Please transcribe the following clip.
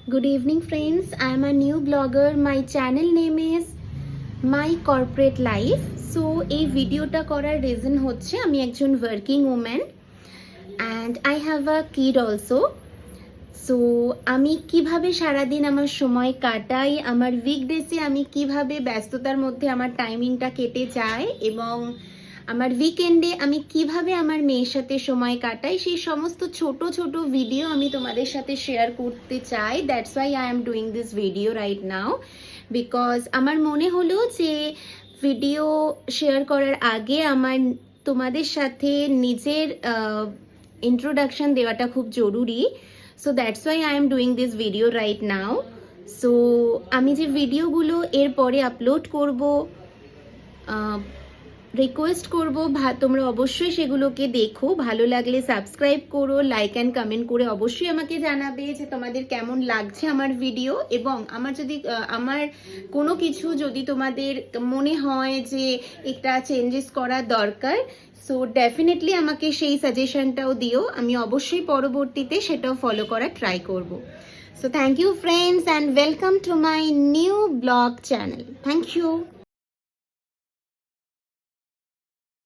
Good evening, friends. I am a new blogger. My channel name is My Corporate Life. So, এই ভিডিওটা করার reason হচ্ছে আমি একজন working woman and I have a kid also. So আমি কিভাবে সারাদিন আমার সময় কাটাই, আমার উইকডেসে আমি কিভাবে ব্যস্ততার মধ্যে আমার টাইমিংটা কেটে যায় এবং আমার উইকেন্ডে আমি কিভাবে আমার মেয়ের সাথে সময় কাটাই, সেই সমস্ত ছোট ছোট ভিডিও আমি তোমাদের সাথে শেয়ার করতে চাই। That's why I am doing this video right now, because আমার মনে হলো যে ভিডিও শেয়ার করার আগে আমার তোমাদের সাথে নিজের ইন্ট্রোডাকশন দেওয়াটা খুব জরুরি। So that's why I am doing this video right now. So আমি যে ভিডিওগুলো এরপরে আপলোড করব, রিকোয়েস্ট করব তোমরা অবশ্যই সেগুলোকে দেখো, ভালো লাগলে সাবস্ক্রাইব করো, লাইক অ্যান্ড কমেন্ট করে অবশ্যই আমাকে জানাবে যে তোমাদের কেমন লাগছে আমার ভিডিও। এবং আমার যদি আমার কোনো কিছু যদি তোমাদের মনে হয় যে একটা চেঞ্জেস করা দরকার, সো ডেফিনেটলি আমাকে সেই সাজেশনটাও দিও, আমি অবশ্যই পরবর্তীতে সেটাও ফলো করার ট্রাই করব। So thank you friends and welcome to my new blog channel. Thank you.